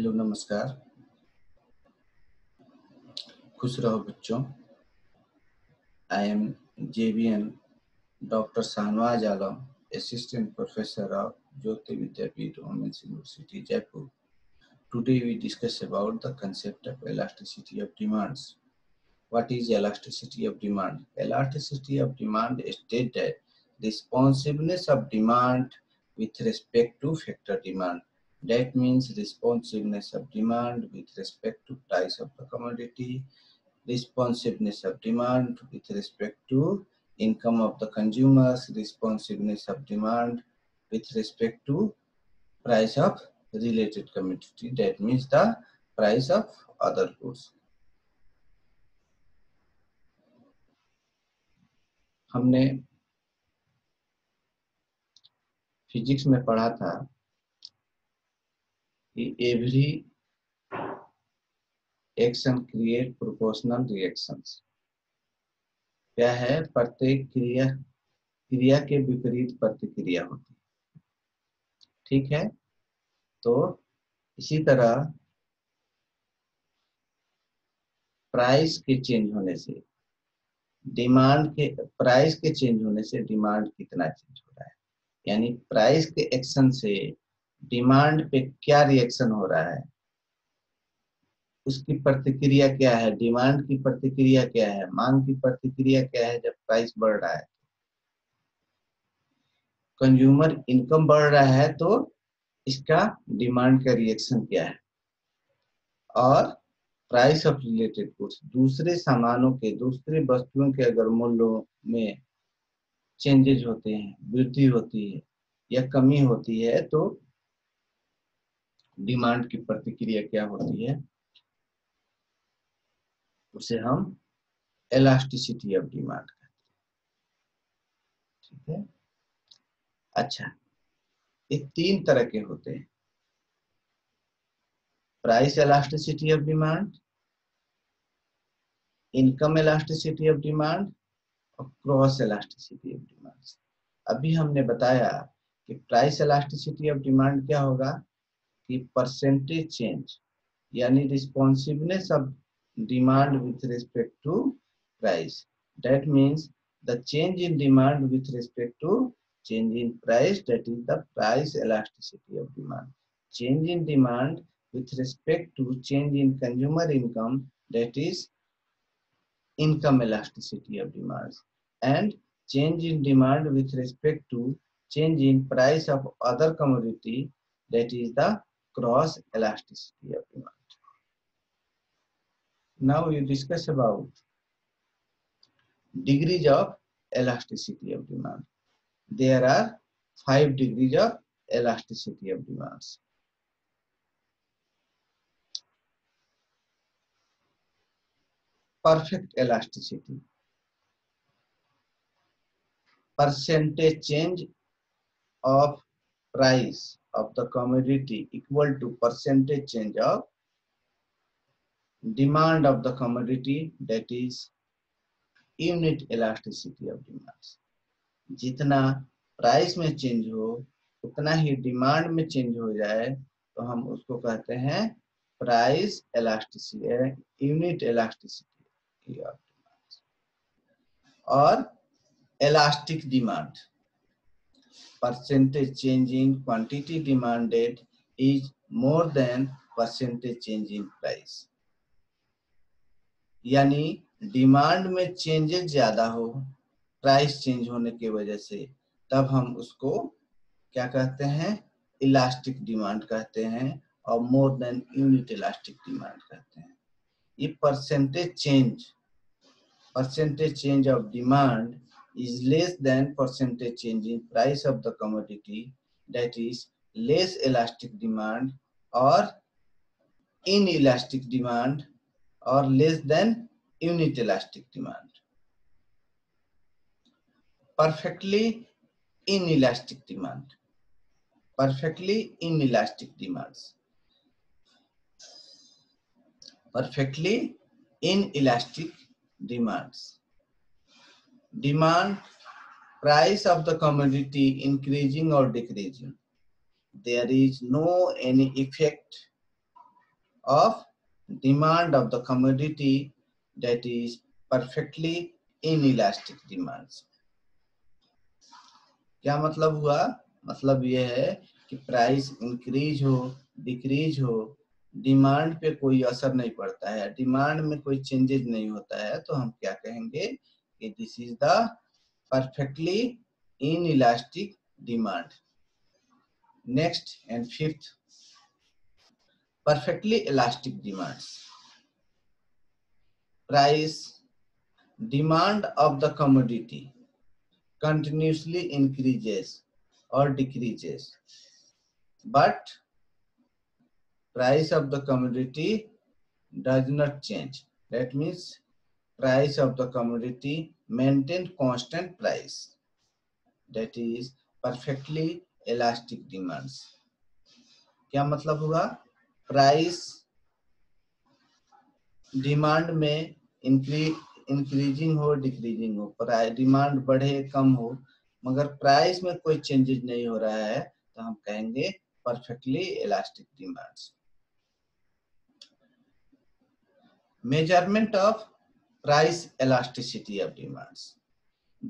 Hello नमस्कार, खुश रहो बच्चों। I am JVN doctor Shahnawaz Alam, assistant professor of Jyoti Vidyapeeth women's university Jaipur. Today we discuss about the concept of elasticity of demands. What is elasticity of demand? Elasticity of demand states that responsiveness of demand with respect to factor demand. That means responsiveness of demand with respect to price of the commodity, responsiveness of demand with respect to income of the consumers, responsiveness of demand with respect to price of related commodity. That means the price of other goods. हमने physics में पढ़ा था कि every action create proportional reactions. क्या है? प्रत्येक क्रिया के विपरीत प्रतिक्रिया होती है. ठीक है, तो इसी तरह प्राइस के चेंज होने से प्राइस के चेंज होने से डिमांड कितना चेंज हो रहा है, यानी प्राइस के एक्शन से डिमांड पे क्या रिएक्शन हो रहा है, उसकी प्रतिक्रिया क्या है. डिमांड की प्रतिक्रिया क्या है, मांग की प्रतिक्रिया क्या है. जब प्राइस बढ़ रहा है, कंज्यूमर इनकम बढ़ रहा है, तो इसका डिमांड का रिएक्शन क्या है. और प्राइस ऑफ रिलेटेड गुड्स, दूसरे सामानों के, दूसरे वस्तुओं के अगर मूल्यों में चेंजेस होते हैं, वृद्धि होती है या कमी होती है, तो डिमांड की प्रतिक्रिया क्या होती है, उसे हम इलास्टिसिटी ऑफ डिमांड कहते हैं. ठीक है. अच्छा, ये तीन तरह के होते हैं: price elasticity of demand, income elasticity of demand और क्रॉस इलास्टिसिटी ऑफ डिमांड. अभी हमने बताया कि प्राइस इलास्टिसिटी ऑफ डिमांड क्या होगा कि परसेंटेज चेंज, यानी responsiveness of demand with respect to price. That means the change in demand with respect to change in price, that is the price elasticity of demand. Change in demand with respect to change in consumer income, that is income elasticity of demand. And change in demand with respect to change in price of other commodity, that is the cross elasticity of demand. Now we discuss about degrees of elasticity of demand. There are 5 degrees of elasticity of demands. Perfect elasticity, percentage change of price of the commodity equal to percentage change of demand of the commodity, that is unit elasticity of demands. जितना price में change हो उतना ही demand में change हो जाए, तो हम उसको कहते हैं price elasticity, unit elasticity of demand. और elastic demand, percentage change in quantity demanded is more than percentage change in price. यानी डिमांड में चेंजेस ज्यादा हो प्राइस चेंज होने की वजह से, तब हम उसको क्या कहते हैं, इलास्टिक डिमांड कहते हैं, और more than unit elastic demand कहते हैं. ये percentage change of demand is less than percentage change in price of the commodity, that is less elastic demand, or inelastic demand, or less than unit elastic demand. Perfectly inelastic demand, perfectly inelastic demands, perfectly inelastic demands. Demand price of the commodity increasing or decreasing, there is no any effect of demand of the commodity, that is perfectly inelastic demands. क्या मतलब हुआ? मतलब यह है कि price increase हो decrease हो, demand पे कोई असर नहीं पड़ता है, डिमांड में कोई चेंजेस नहीं होता है, तो हम क्या कहेंगे कि this is the perfectly inelastic demand. Next and fifth, perfectly elastic demands. Price demand of the commodity continuously increases or decreases, but price of the commodity does not change. That means price of the commodity maintain constant price. That is perfectly elastic demands. क्या मतलब हुआ? Price demand में increasing हो decreasing हो, demand बढ़े कम हो, मगर price में कोई चेंजेस नहीं हो रहा है, तो हम कहेंगे perfectly elastic demands. Measurement of price elasticity of demands.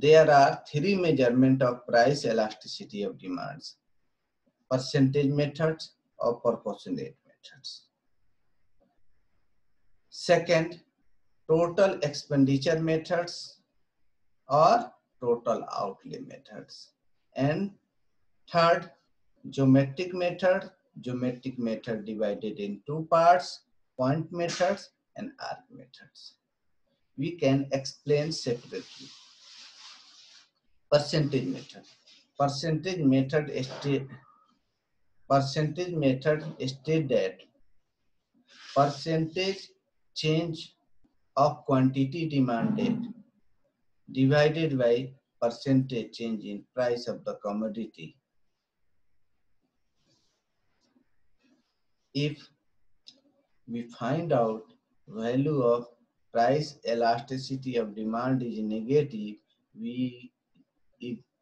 There are three measurement of price elasticity of demands: percentage methods or proportionate methods. Second, total expenditure methods or total outlay methods. And third, geometric method divided in two parts: point methods and arc methods. We can explain separately. Percentage method. Percentage method state that percentage change of quantity demanded divided by percentage change in price of the commodity. If we find out value of price elasticity of demand is negative, we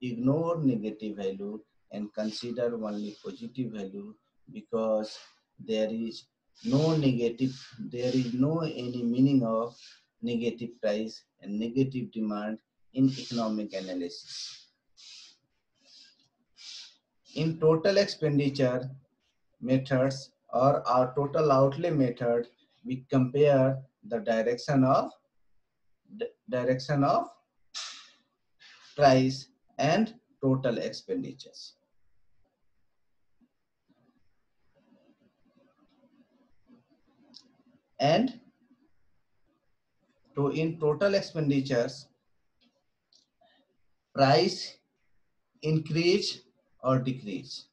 ignore negative value and consider only positive value, because there is no any meaning of negative price and negative demand in economic analysis. In total expenditure methods or our total outlay method, we compare the direction of price and total expenditures. And in total expenditures, price increase or decrease.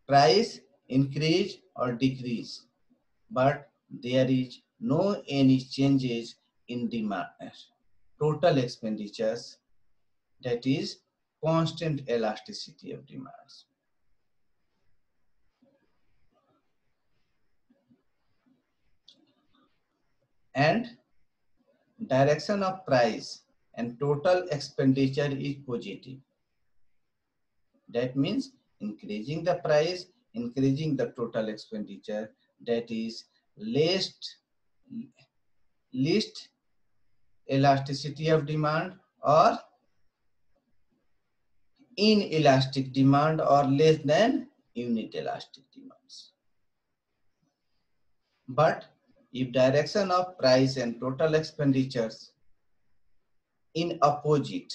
Price increase or decrease, but there is no any changes in demand. Total expenditures, that is constant elasticity of demands. And direction of price and total expenditure is positive. That means increasing the price, increasing the total expenditure, that is least elasticity of demand or inelastic demand or less than unit elastic demands. But if direction of price and total expenditures in opposite,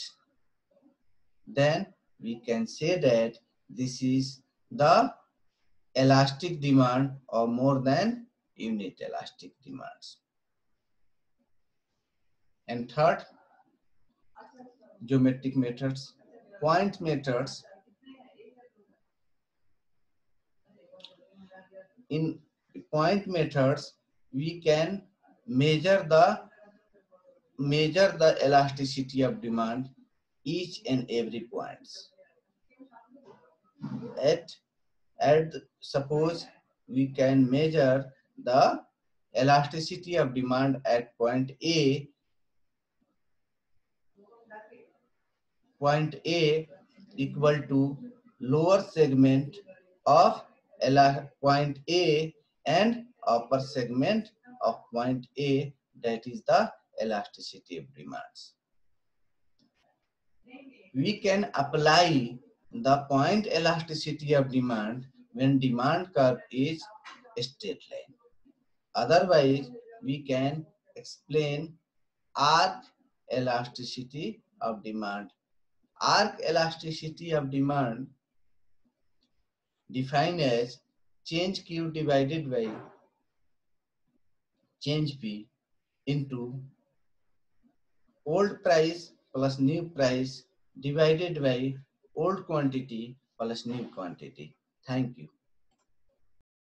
then we can say that this is the elastic demand or more than unit elastic demands. And third, geometric methods, point methods. In point methods, we can measure the elasticity of demand each and every points. Suppose we can measure the elasticity of demand at point A equal to lower segment of point A and upper segment of point A, that is the elasticity of demands. We can apply the point elasticity of demand when demand curve is a straight line. Otherwise, we can explain arc elasticity of demand. Arc elasticity of demand defined as change Q divided by change P into old price plus new price divided by old quantity plus new quantity. Thank you.